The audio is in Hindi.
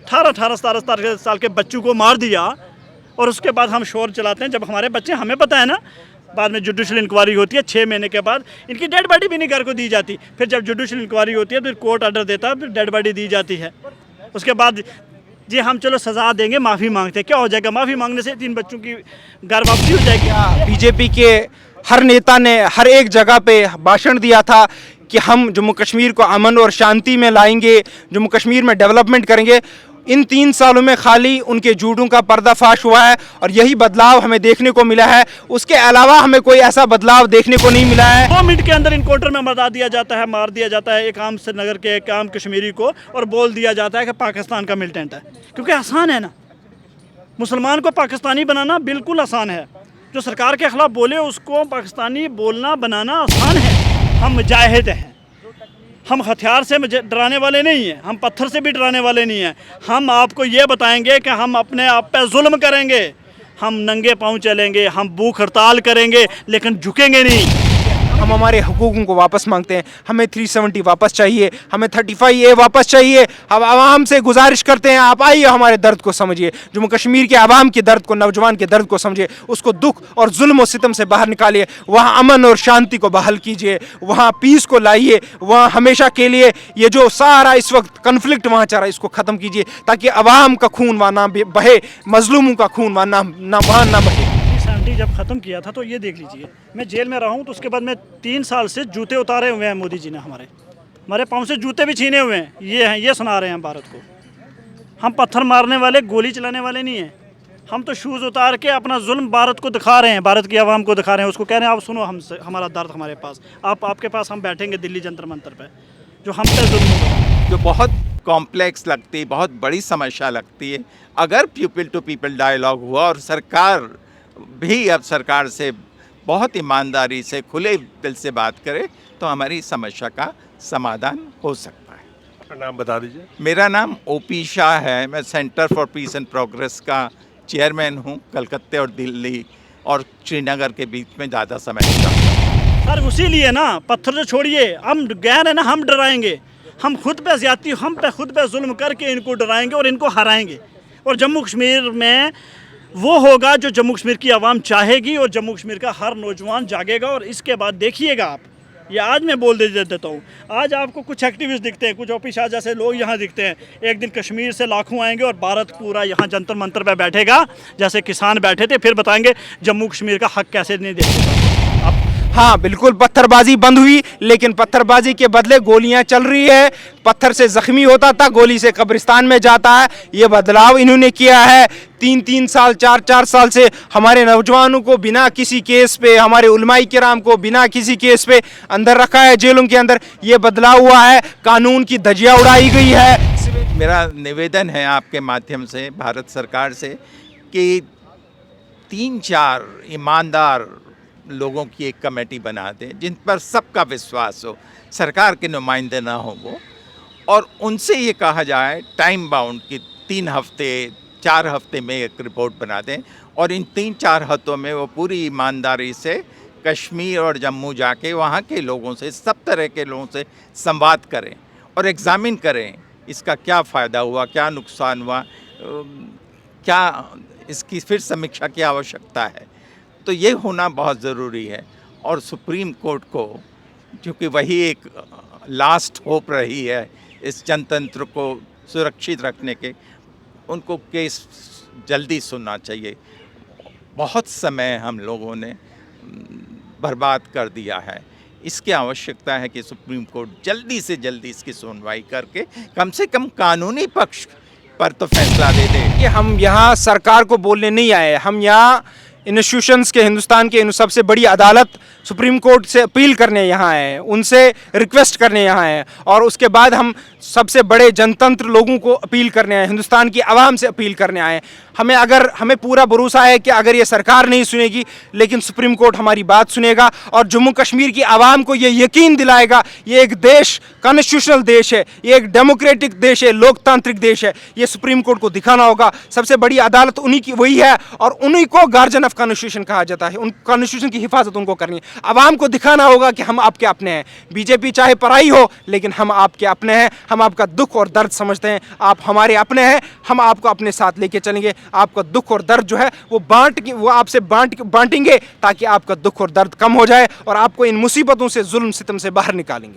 18 साल के बच्चों को मार दिया और उसके बाद हम शोर चलाते हैं। जब हमारे बच्चे, हमें पता है ना, बाद में जुडिशल इंक्वायरी होती है, 6 महीने के बाद इनकी डेड बॉडी भी नहीं घर को दी जाती। फिर जब जुडिशल इंक्वायरी होती है फिर कोर्ट ऑर्डर देता है, फिर डेड बॉडी दी जाती है। उसके बाद जी हम चलो सज़ा देंगे, माफ़ी मांगते हैं, क्या हो जाएगा? माफ़ी मांगने से 3 बच्चों की घर वापसी हो जाएगी। बीजेपी के हर नेता ने हर एक जगह पे भाषण दिया था कि हम जम्मू कश्मीर को अमन और शांति में लाएंगे, जम्मू कश्मीर में डेवलपमेंट करेंगे। इन 3 सालों में खाली उनके झूठों का पर्दाफाश हुआ है और यही बदलाव हमें देखने को मिला है। उसके अलावा हमें कोई ऐसा बदलाव देखने को नहीं मिला है। 2 मिनट के अंदर इनकाउंटर में मरा दिया जाता है, मार दिया जाता है एक आम श्रीनगर के एक आम कश्मीरी को, और बोल दिया जाता है कि पाकिस्तान का मिलिटेंट है। क्योंकि आसान है ना, मुसलमान को पाकिस्तानी बनाना बिल्कुल आसान है। जो सरकार के खिलाफ बोले उसको पाकिस्तानी बोलना बनाना आसान है। हम मुजाहिद हैं, हम हथियार से डराने वाले नहीं हैं, हम पत्थर से भी डराने वाले नहीं हैं। हम आपको ये बताएंगे कि हम अपने आप पे जुल्म करेंगे, हम नंगे पाँव चलेंगे, हम भूख हड़ताल करेंगे, लेकिन झुकेंगे नहीं। हम हमारे हुकूकों को वापस मांगते हैं। हमें 370 वापस चाहिए, हमें 35A वापस चाहिए। हम आवाम से गुजारिश करते हैं, आप आइए हमारे दर्द को समझिए, जम्मू कश्मीर के आवाम के दर्द को, नौजवान के दर्द को समझिए, उसको दुख और जुल्म और सितम से बाहर निकालिए, वहाँ अमन और शांति को बहाल कीजिए, वहाँ पीस को लाइए, वहाँ हमेशा के लिए ये जो सारा इस वक्त कन्फ्लिक्ट वहाँ चल रहा है इसको ख़त्म कीजिए, ताकि आवाम का खून वहाँ ना बहे, मजलूमों का खून वहाँ ना बहे। जब ख़त्म किया था तो ये देख लीजिए, मैं जेल में रहा हूँ, तो उसके बाद मैं 3 साल से जूते उतारे हुए हैं मोदी जी ने, हमारे पाँव से जूते भी छीने हुए हैं। ये सुना रहे हैं भारत को। हम पत्थर मारने वाले, गोली चलाने वाले नहीं हैं। हम तो शूज़ उतार के अपना जुल्म भारत को दिखा रहे हैं, भारत की आवाम को दिखा रहे हैं। उसको कह रहे हैं आप सुनो हमसे, हमारा दर्द हमारे पास, आपके पास हम बैठेंगे दिल्ली जंतर मंतर पर, जो हम पे जुल्म होगा। जो बहुत कॉम्प्लेक्स लगती है, बहुत बड़ी समस्या लगती है। अगर पीपल टू पीपल डायलॉग हुआ और सरकार भी अब सरकार से बहुत ईमानदारी से, खुले दिल से बात करे, तो हमारी समस्या का समाधान हो सकता है। आपका नाम बता दीजिए। मेरा नाम OP शाह है। मैं centre for piece and progress का चेयरमैन हूँ। कलकत्ते और दिल्ली और श्रीनगर के बीच में ज़्यादा समय का। सर उसीलिए ना, पत्थर जो छोड़िए, हम गए हैं ना, हम डराएंगे, हम खुद पे ज्यादती, हम पे खुद पे जुल्म करके इनको डराएंगे और इनको हराएंगे। और जम्मू कश्मीर में वो होगा जो जम्मू कश्मीर की आवाम चाहेगी और जम्मू कश्मीर का हर नौजवान जागेगा। और इसके बाद देखिएगा आप, ये आज मैं बोल देता हूँ, आज आपको कुछ एक्टिविस्ट दिखते हैं, कुछ OP शाह जैसे लोग यहाँ दिखते हैं, एक दिन कश्मीर से लाखों आएंगे और भारत पूरा यहाँ जंतर मंतर पे बैठेगा, जैसे किसान बैठे थे, फिर बताएंगे जम्मू कश्मीर का हक कैसे नहीं देते। हाँ बिल्कुल, पत्थरबाजी बंद हुई, लेकिन पत्थरबाजी के बदले गोलियां चल रही है। पत्थर से जख्मी होता था, गोली से कब्रिस्तान में जाता है। ये बदलाव इन्होंने किया है। 3-3 साल, 4-4 साल से हमारे नौजवानों को बिना किसी केस पे, हमारे उलमाई किराम को बिना किसी केस पे अंदर रखा है, जेलों के अंदर। ये बदलाव हुआ है, कानून की धज्जियाँ उड़ाई गई है। मेरा निवेदन है आपके माध्यम से भारत सरकार से कि 3-4 ईमानदार लोगों की एक कमेटी बना दें, जिन पर सबका विश्वास हो, सरकार के नुमाइंदे ना हो वो, और उनसे ये कहा जाए टाइम बाउंड कि 3 हफ्ते 4 हफ्ते में एक रिपोर्ट बना दें, और इन 3-4 हफ्तों में वो पूरी ईमानदारी से कश्मीर और जम्मू जाके वहाँ के लोगों से, सब तरह के लोगों से संवाद करें और एग्ज़ामिन करें इसका क्या फ़ायदा हुआ, क्या नुकसान हुआ, क्या इसकी फिर समीक्षा की आवश्यकता है। तो ये होना बहुत ज़रूरी है। और सुप्रीम कोर्ट को, क्योंकि वही एक लास्ट होप रही है इस जनतंत्र को सुरक्षित रखने के, उनको केस जल्दी सुनना चाहिए। बहुत समय हम लोगों ने बर्बाद कर दिया है। इसकी आवश्यकता है कि सुप्रीम कोर्ट जल्दी से जल्दी इसकी सुनवाई करके कम से कम कानूनी पक्ष पर तो फैसला दे दे। कि हम यहाँ सरकार को बोलने नहीं आए, हम यहाँ इंस्टीट्यूशंस के, हिंदुस्तान के सबसे बड़ी अदालत सुप्रीम कोर्ट से अपील करने यहाँ आए, उनसे रिक्वेस्ट करने यहाँ आए, और उसके बाद हम सबसे बड़े जनतंत्र लोगों को अपील करने आए, हिंदुस्तान की आवाम से अपील करने आए। हमें पूरा भरोसा है कि अगर ये सरकार नहीं सुनेगी, लेकिन सुप्रीम कोर्ट हमारी बात सुनेगा और जम्मू कश्मीर की आवाम को ये यकीन दिलाएगा ये एक देश, कॉन्स्टिट्यूशनल देश है, ये एक डेमोक्रेटिक देश है, लोकतांत्रिक देश है। ये सुप्रीम कोर्ट को दिखाना होगा। सबसे बड़ी अदालत उन्हीं की वही है, और उन्हीं को गार्जियन ऑफ कॉन्स्टिट्यूशन कहा जाता है। उन कॉन्स्टिट्यूशन की हिफाजत उनको करनी है। आवाम को दिखाना होगा कि हम आपके अपने हैं। बीजेपी चाहे पराई हो, लेकिन हम आपके अपने हैं। हम हम आपका दुख और दर्द समझते हैं, आप हमारे अपने हैं, हम आपको अपने साथ लेके चलेंगे। आपका दुख और दर्द जो है वो आपसे बांटेंगे ताकि आपका दुख और दर्द कम हो जाए और आपको इन मुसीबतों से, जुल्म सितम से बाहर निकालेंगे।